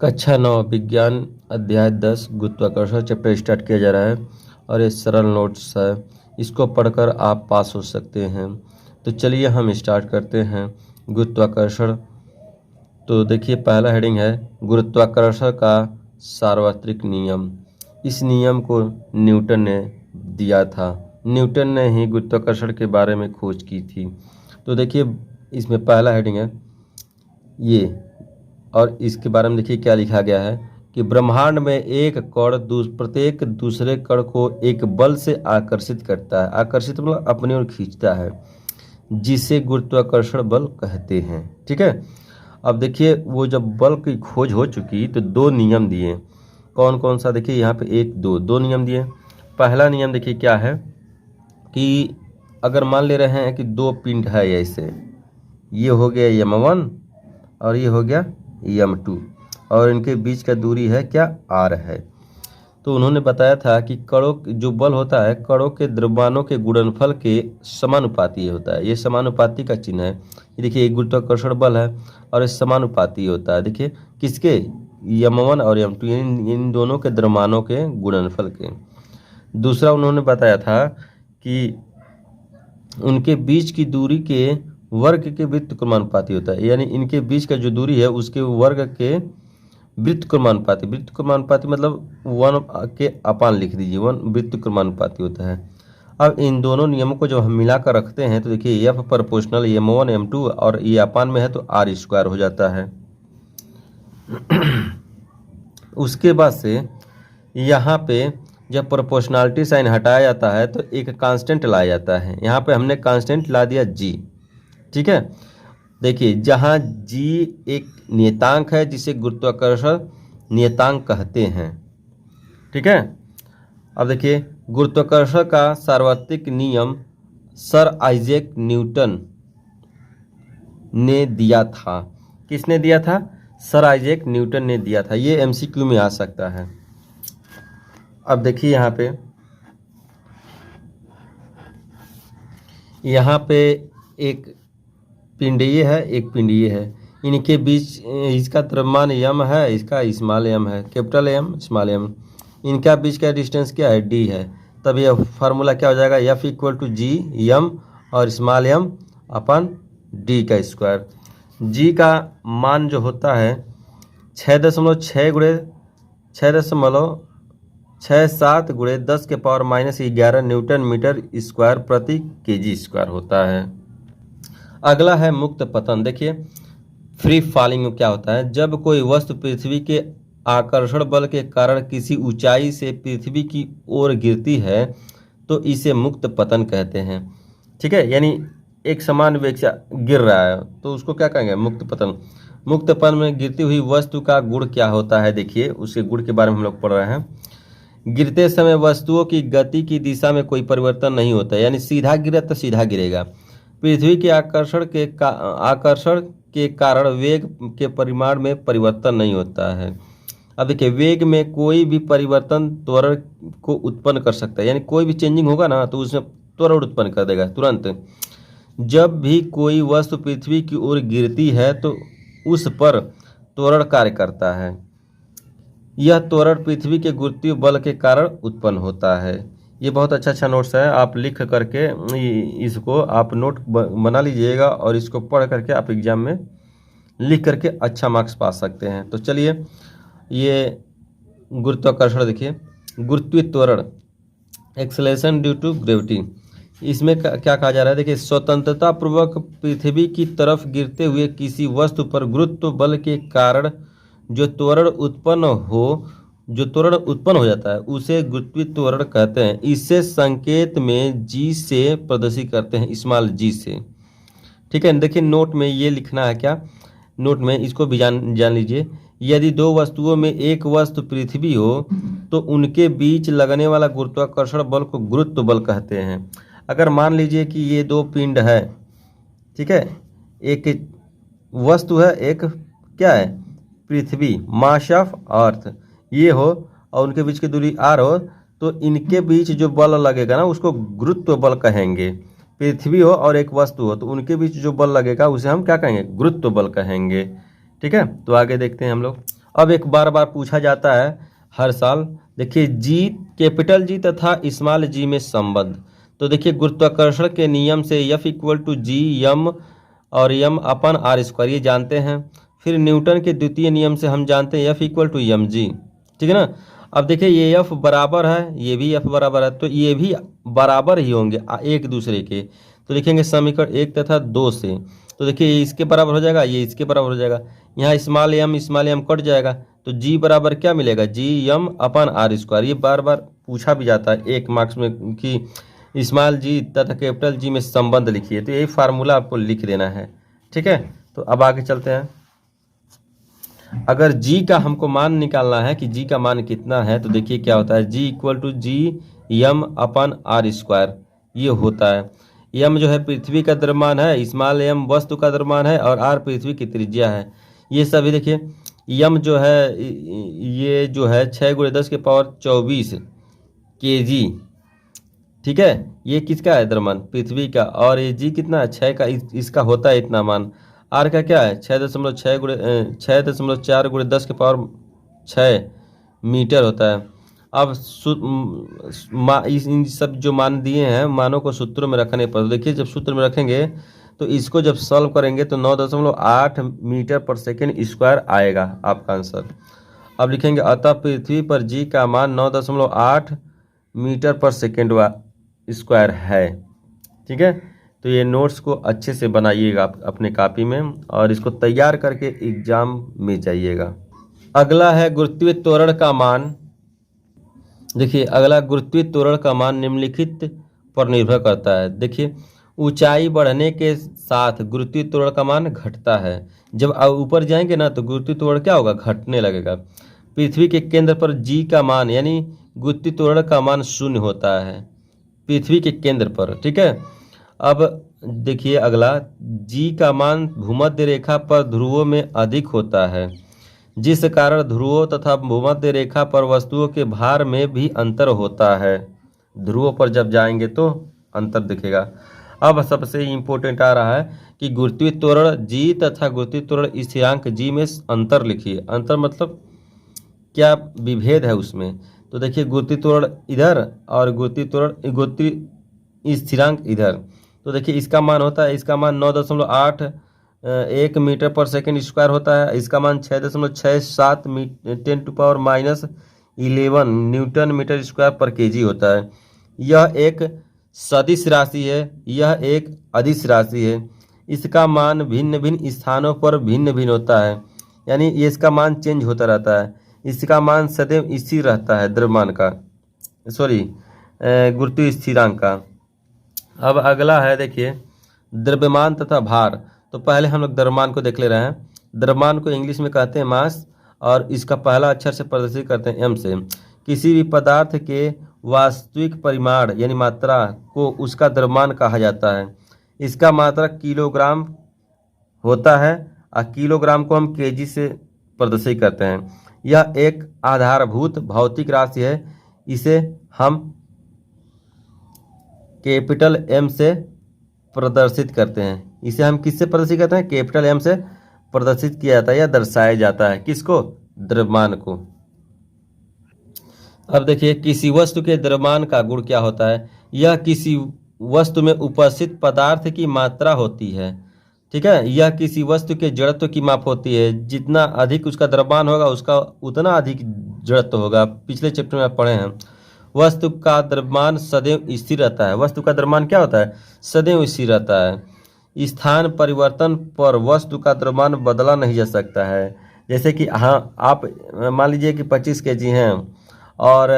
कक्षा 9 विज्ञान अध्याय 10 गुरुत्वाकर्षण चैप्टर स्टार्ट किया जा रहा है और ये सरल नोट्स है। इसको पढ़कर आप पास हो सकते हैं। तो चलिए हम स्टार्ट करते हैं गुरुत्वाकर्षण। तो देखिए पहला हेडिंग है गुरुत्वाकर्षण का सार्वत्रिक नियम। इस नियम को न्यूटन ने दिया था। न्यूटन ने ही गुरुत्वाकर्षण के बारे में खोज की थी। तो देखिए इसमें पहला हेडिंग है ये, और इसके बारे में देखिए क्या लिखा गया है कि ब्रह्मांड में एक कण प्रत्येक दूसरे कण को एक बल से आकर्षित करता है। आकर्षित मतलब अपनी ओर खींचता है, जिसे गुरुत्वाकर्षण बल कहते हैं। ठीक है, अब देखिए वो जब बल की खोज हो चुकी तो दो नियम दिए। कौन कौन सा, देखिए यहाँ पे दो नियम दिए। पहला नियम देखिए क्या है कि अगर मान ले रहे हैं कि दो पिंड है, ऐसे ये हो गया m1 और ये हो गया m2 और इनके बीच का दूरी है क्या, r है। तो उन्होंने बताया था कि कणों जो बल होता है कणों के द्रव्यमानों के गुणनफल के समानुपाती होता है। ये समानुपाती का चिन्ह है। ये देखिए एक गुरुत्वाकर्षण बल है और ये समानुपाती होता है। देखिए किसके, m1 और m2 इन दोनों के द्रव्यमानों के गुणनफल के। दूसरा उन्होंने बताया था कि उनके बीच की दूरी के वर्ग के व्युत्क्रमानुपाती होता है। यानी इनके बीच का जो दूरी है उसके वर्ग के व्युत्क्रमानुपाती। व्युत्क्रमानुपाती मतलब 1 के अपान लिख दीजिए, 1 व्युत्क्रमानुपाती होता है। अब इन दोनों नियमों को जब हम मिलाकर रखते हैं तो देखिए F प्रोपोर्शनल m1 m2 और ये अपान में है तो r² हो जाता है। उसके बाद से यहाँ पे जब प्रोपोर्शनलिटी साइन हटाया जाता है तो एक कांस्टेंट लाया जाता है। यहाँ पे हमने कांस्टेंट ला दिया g। ठीक है, देखिए जहाँ g एक नियतांक है जिसे गुरुत्वाकर्षण नियतांक कहते हैं। ठीक है, अब देखिए गुरुत्वाकर्षण का सार्वत्रिक नियम सर आइजैक न्यूटन ने दिया था। किसने दिया था, सर आइजैक न्यूटन ने दिया था। ये MCQ में आ सकता है। अब देखिए यहाँ पे एक पिंड ये है, एक पिंड ये है। इनके बीच इसका द्रव्यमान m है, इसका स्मॉल m है, कैपिटल M स्मॉल m। इनका बीच का डिस्टेंस क्या है, d है। तब यह फार्मूला क्या हो जाएगा, F = g m और स्मॉल m अपन d का स्क्वायर। g का मान जो होता है 6.67 × 10⁻⁻11 न्यूटन मीटर स्क्वायर प्रति kg² होता है। अगला है मुक्त पतन। देखिए फ्री फॉलिंग क्या होता है, जब कोई वस्तु पृथ्वी के आकर्षण बल के कारण किसी ऊंचाई से पृथ्वी की ओर गिरती है तो इसे मुक्त पतन कहते हैं। ठीक है, यानी एक समान वेग से गिर रहा है तो उसको क्या कहेंगे, मुक्त पतन। मुक्त पतन में गिरती हुई वस्तु का गुण क्या होता है, देखिए उसके गुण के बारे में हम लोग पढ़ रहे हैं। गिरते समय वस्तुओं की गति की दिशा में कोई परिवर्तन नहीं होता, यानी सीधा गिरा तो सीधा गिरेगा। पृथ्वी के आकर्षण के कारण वेग के परिमाण में परिवर्तन नहीं होता है। अब देखिए वेग में कोई भी परिवर्तन त्वरण को उत्पन्न कर सकता है, यानी कोई भी चेंजिंग होगा ना तो उसमें त्वरण उत्पन्न कर देगा तुरंत। जब भी कोई वस्तु पृथ्वी की ओर गिरती है तो उस पर त्वरण कार्य करता है। यह त्वरण पृथ्वी के गुरुत्वीय बल के कारण उत्पन्न होता है। ये बहुत अच्छा नोट्स है, आप लिख करके इसको आप नोट बना लीजिएगा और इसको पढ़ करके आप एग्जाम में लिख करके अच्छा मार्क्स पा सकते हैं। तो चलिए ये गुरुत्वाकर्षण देखिए, गुरुत्वीय त्वरण एक्सेलरेशन ड्यू टू ग्रेविटी। इसमें क्या कहा जा रहा है, देखिए स्वतंत्रता पूर्वक पृथ्वी की तरफ गिरते हुए किसी वस्तु पर गुरुत्व बल के कारण जो त्वरण उत्पन्न हो जाता है उसे गुरुत्वीय त्वरण कहते हैं। इसे संकेत में g से प्रदर्शित करते हैं, स्मॉल g से। ठीक है, देखिए नोट में ये लिखना है क्या, नोट में इसको भी जान लीजिए। यदि दो वस्तुओं में एक वस्तु पृथ्वी हो तो उनके बीच लगने वाला गुरुत्वाकर्षण बल को गुरुत्व बल कहते हैं। अगर मान लीजिए कि ये दो पिंड है, ठीक है, एक वस्तु है, एक क्या है, पृथ्वी मास ऑफ अर्थ ये हो और उनके बीच की दूरी r हो तो इनके बीच जो बल लगेगा ना उसको गुरुत्व बल कहेंगे। पृथ्वी हो और एक वस्तु हो तो उनके बीच जो बल लगेगा उसे हम क्या कहेंगे, गुरुत्व बल कहेंगे। ठीक है, तो आगे देखते हैं हम लोग। अब एक बार बार पूछा जाता है हर साल, देखिए जी, कैपिटल जी तथा स्मॉल जी में संबंध। तो देखिए गुरुत्वाकर्षण के नियम से F इक्वल टू जी यम और यम अपन आर स्क्वायर ये जानते हैं। फिर न्यूटन के द्वितीय नियम से हम जानते हैं F इक्वल टू यम जी, ठीक है ना। अब देखिए ये F बराबर है, ये भी F बराबर है, तो ये भी बराबर ही होंगे एक दूसरे के। तो लिखेंगे समीकरण 1 तथा 2 से। तो देखिए ये इसके बराबर हो जाएगा, ये इसके बराबर हो जाएगा। यहाँ स्मॉल एम कट जाएगा, तो जी बराबर क्या मिलेगा, जी यम अपन आर स्क्वायर। ये बार बार पूछा भी जाता है 1 मार्क्स में कि स्मॉल जी तथा कैपिटल जी में संबंध लिखिए, तो यही फार्मूला आपको लिख देना है, ठीक है। तो अब आगे चलते हैं। अगर जी का हमको मान निकालना है कि जी का मान कितना है, तो देखिए क्या होता है, G equal to G M upon R square ये होता है। यम जो है पृथ्वी का द्रव्यमान है, स्मॉल एम वस्तु का द्रव्यमान है और आर पृथ्वी की त्रिज्या है। ये सभी देखिए यम जो है ये जो है 6×10⁻24 kg, ठीक है। ये किसका है द्रव्यमान, पृथ्वी का। और ये जी कितना है, 6 का, इसका होता है इतना मान। आर का क्या है 6.6×10⁻6 मीटर होता है। अब इन सब जो मान दिए हैं मानों को सूत्रों में रखने पर, देखिए जब सूत्र में रखेंगे तो इसको जब सॉल्व करेंगे तो 9.8 मीटर पर सेकेंड स्क्वायर आएगा आपका आंसर। अब लिखेंगे अतः पृथ्वी पर जी का मान 9.8 मीटर पर सेकेंड स्क्वायर है, ठीक है। तो ये नोट्स को अच्छे से बनाइएगा अपने कॉपी में और इसको तैयार करके एग्जाम में जाइएगा। अगला है गुरुत्वीय त्वरण का मान। देखिए अगला गुरुत्वीय त्वरण का मान निम्नलिखित पर निर्भर करता है। देखिए ऊंचाई बढ़ने के साथ गुरुत्वीय त्वरण का मान घटता है। जब ऊपर जाएंगे ना तो गुरुत्वीय त्वरण क्या होगा, घटने लगेगा। पृथ्वी के केंद्र पर जी का मान यानी गुरुत्वीय त्वरण का मान 0 होता है पृथ्वी के केंद्र पर, ठीक है। अब देखिए अगला, जी का मान भूमध्य रेखा पर ध्रुवों में अधिक होता है, जिस कारण ध्रुवों तथा भूमध्य रेखा पर वस्तुओं के भार में भी अंतर होता है। ध्रुवों पर जब जाएंगे तो अंतर दिखेगा। अब सबसे इम्पोर्टेंट आ रहा है कि गुरुत्वीय त्वरण जी तथा गुरुत्वीय त्वरण स्थिरांक जी में अंतर लिखिए। अंतर मतलब क्या विभेद है उसमें। तो देखिए गुरुत्वीय त्वरण इधर और गुरुत्वीय स्थिरांक इधर। तो देखिए इसका मान होता है, इसका मान 9.81 मीटर पर सेकेंड स्क्वायर होता है। इसका मान 6.67 10⁻11 न्यूटन मीटर स्क्वायर पर केजी होता है। यह एक सदिश राशि है, यह एक अदिश राशि है। इसका मान भिन्न भिन्न स्थानों पर भिन्न भिन्न होता है, यानी ये इसका मान चेंज होता रहता है। इसका मान सदैव स्थिर रहता है द्रव्यमान का, गुरुत्वीय स्थिरांक का। अब अगला है देखिए द्रव्यमान तथा भार। तो पहले हम लोग द्रव्यमान को देख ले रहे हैं। द्रव्यमान को इंग्लिश में कहते हैं मास और इसका पहला अक्षर से प्रदर्शित करते हैं एम से। किसी भी पदार्थ के वास्तविक परिमाण यानी मात्रा को उसका द्रव्यमान कहा जाता है। इसका मात्रा किलोग्राम होता है और किलोग्राम को हम केजी से प्रदर्शित करते हैं। यह एक आधारभूत भौतिक राशि है। इसे हम कैपिटल एम से प्रदर्शित करते हैं। इसे हम किससे प्रदर्शित करते हैं, कैपिटल एम से प्रदर्शित किया जाता है या दर्शाया जाता है। किसको, द्रव्यमान को। अब देखिए किसी वस्तु के द्रव्यमान का गुण क्या होता है। यह किसी वस्तु में उपस्थित पदार्थ की मात्रा होती है, ठीक है। यह किसी वस्तु के जड़त्व की माप होती है। जितना अधिक उसका द्रव्यमान होगा उसका उतना अधिक जड़त्व होगा। पिछले चैप्टर में आप पढ़े हैं। वस्तु का द्रव्यमान सदैव स्थिर रहता है। वस्तु का द्रव्यमान क्या होता है, सदैव स्थिर रहता है। स्थान परिवर्तन पर वस्तु का द्रव्यमान बदला नहीं जा सकता है। जैसे कि हाँ, आप मान लीजिए कि 25 kg हैं और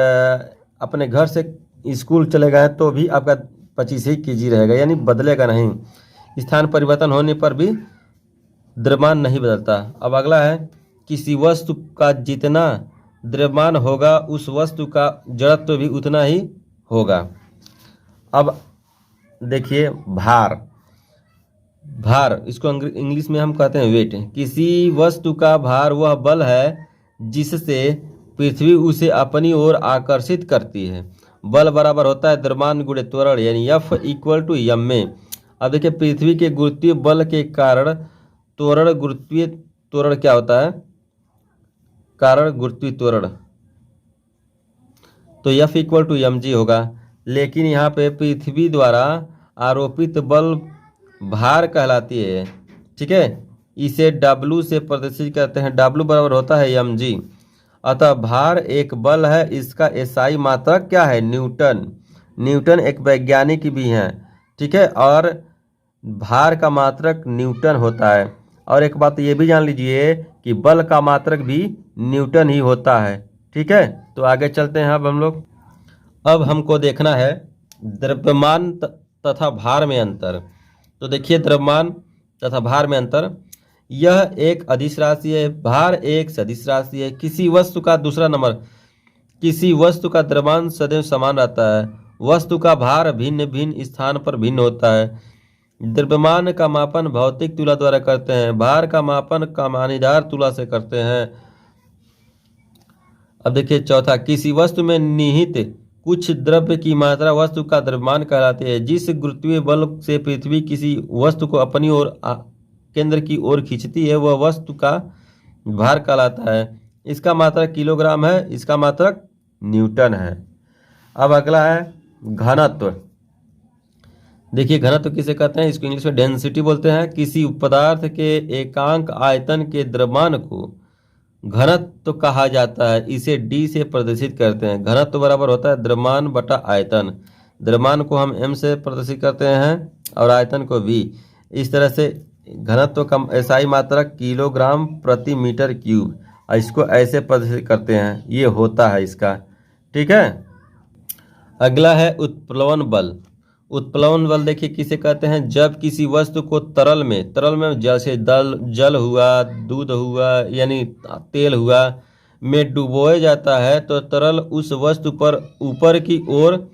अपने घर से स्कूल चले गए तो भी आपका 25 ही kg रहेगा, यानी बदलेगा नहीं। स्थान परिवर्तन होने पर भी द्रव्यमान नहीं बदलता। अब अगला है, किसी वस्तु का जितना द्रव्यमान होगा उस वस्तु का जड़त्व भी उतना ही होगा। अब देखिए भार। भार इसको इंग्लिश में हम कहते हैं वेट। किसी वस्तु का भार वह बल है जिससे पृथ्वी उसे अपनी ओर आकर्षित करती है। बल बराबर होता है द्रव्यमान गुणे त्वरण, यानी F इक्वल टू m में। अब देखिए पृथ्वी के गुरुत्वीय बल के कारण त्वरण, गुरुत्वीय त्वरण क्या होता है, कारण गुरुत्वीय त्वरण, तो F इक्वल टू mg होगा। लेकिन यहाँ पे पृथ्वी द्वारा आरोपित बल भार कहलाती है, ठीक है। इसे W से प्रदर्शित करते हैं, W बराबर होता है mg। अतः भार एक बल है, इसका SI मात्रक क्या है? न्यूटन। न्यूटन एक वैज्ञानिक भी हैं, ठीक है, और भार का मात्रक न्यूटन होता है। और एक बात ये भी जान लीजिए कि बल का मात्रक भी न्यूटन ही होता है, ठीक है। तो आगे चलते हैं। अब हमको देखना है द्रव्यमान तथा भार में अंतर। तो देखिए, द्रव्यमान तथा भार में अंतर, यह एक अदिश राशि है, भार एक सदिश राशि है। किसी वस्तु का द्रव्यमान सदैव समान रहता है, वस्तु का भार भिन्न भिन्न स्थान पर भिन्न होता है। द्रव्यमान का मापन भौतिक तुला द्वारा करते हैं, भार का मापन कमानीदार तुला से करते हैं। अब देखिए चौथा, किसी वस्तु में निहित कुछ द्रव्य की मात्रा वस्तु का द्रव्यमान कहलाती है। जिस गुरुत्वीय बल से पृथ्वी किसी वस्तु को अपनी ओर केंद्र की ओर खींचती है, वह वस्तु का भार कहलाता है। इसका मात्रक किलोग्राम है, इसका मात्रक न्यूटन है। अब अगला है घनत्व। देखिए, घनत्व किसे कहते हैं? इसको इंग्लिश में डेंसिटी बोलते हैं। किसी पदार्थ के एकांक आयतन के द्रव्यमान को घनत्व कहा जाता है, इसे D से प्रदर्शित करते हैं। घनत्व बराबर होता है द्रव्यमान बटा आयतन। द्रव्यमान को हम M से प्रदर्शित करते हैं और आयतन को V। इस तरह से घनत्व का SI मात्रक किलोग्राम प्रति मीटर क्यूब, और इसको ऐसे प्रदर्शित करते हैं, ये होता है इसका, ठीक है। अगला है उत्प्लवन बल। उत्प्लवन बल देखिए किसे कहते हैं? जब किसी वस्तु को तरल में जैसे जल हुआ, दूध हुआ, यानी तेल हुआ, में डुबोया जाता है, तो तरल उस वस्तु पर ऊपर की ओर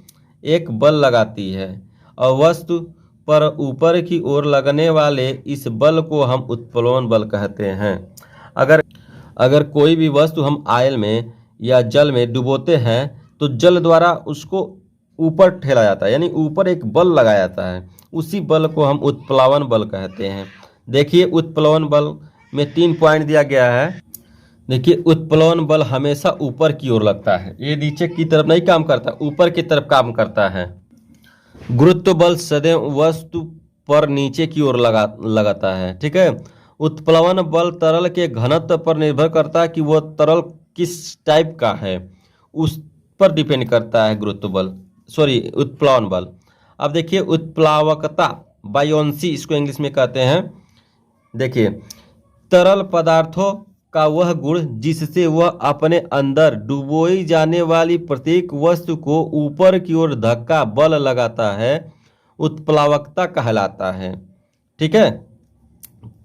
एक बल लगाती है, और वस्तु पर ऊपर की ओर लगने वाले इस बल को हम उत्प्लवन बल कहते हैं। अगर कोई भी वस्तु हम ऑयल में या जल में डुबोते हैं, तो जल द्वारा उसको ऊपर ठेला जाता है, यानी ऊपर एक बल लगाया जाता है, उसी बल को हम उत्प्लवन बल कहते हैं। देखिए, उत्प्लवन बल में 3 पॉइंट दिया गया है। देखिए, उत्प्लवन बल हमेशा ऊपर की ओर लगता है, ये नीचे की तरफ नहीं काम करता, ऊपर की तरफ काम करता है। गुरुत्व बल सदैव वस्तु पर नीचे की ओर लगाता है, ठीक है। उत्प्लवन बल तरल के घनत्व पर निर्भर करता है कि वह तरल किस टाइप का है, उस पर डिपेंड करता है उत्प्लवन बल। अब देखिए, उत्प्लावकता, बायोन्सी इसको इंग्लिश में कहते हैं। देखिए, तरल पदार्थों का वह गुण जिससे वह अपने अंदर डुबोई जाने वाली प्रत्येक वस्तु को ऊपर की ओर धक्का बल लगाता है, उत्प्लावकता कहलाता है, ठीक है।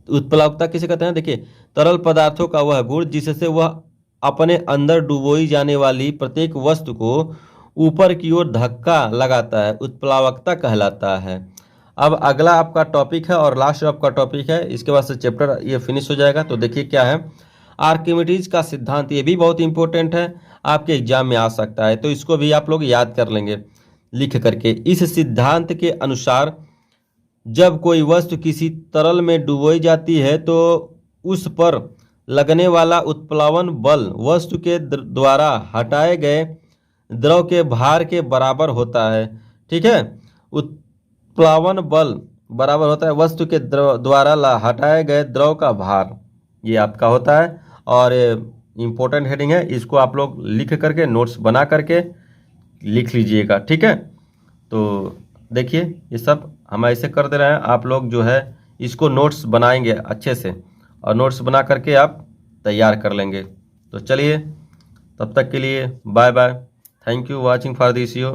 उत्प्लावकता किसे कहते हैं? देखिए, तरल पदार्थों का वह गुण जिससे वह अपने अंदर डुबोई जाने वाली प्रत्येक वस्तु को ऊपर की ओर धक्का लगाता है, उत्प्लावकता कहलाता है। अब अगला आपका टॉपिक है और लास्ट आपका टॉपिक है, इसके बाद से चैप्टर ये फिनिश हो जाएगा। तो देखिए क्या है, आर्किमिडीज का सिद्धांत, ये भी बहुत इंपॉर्टेंट है, आपके एग्जाम में आ सकता है, तो इसको भी आप लोग याद कर लेंगे लिख करके। इस सिद्धांत के अनुसार जब कोई वस्तु किसी तरल में डुबोई जाती है, तो उस पर लगने वाला उत्प्लावन बल वस्तु के द्वारा हटाए गए द्रव के भार के बराबर होता है, ठीक है। उत्प्लावन बल बराबर होता है वस्तु के द्वारा हटाए गए द्रव का भार, ये आपका होता है। और इम्पोर्टेंट हेडिंग है, इसको आप लोग लिख करके नोट्स बना करके लिख लीजिएगा, ठीक है। तो देखिए, ये सब हम ऐसे कर दे रहे हैं, आप लोग जो है इसको नोट्स बनाएंगे अच्छे से, और नोट्स बना करके आप तैयार कर लेंगे। तो चलिए, तब तक के लिए bye bye, thank you watching for this video.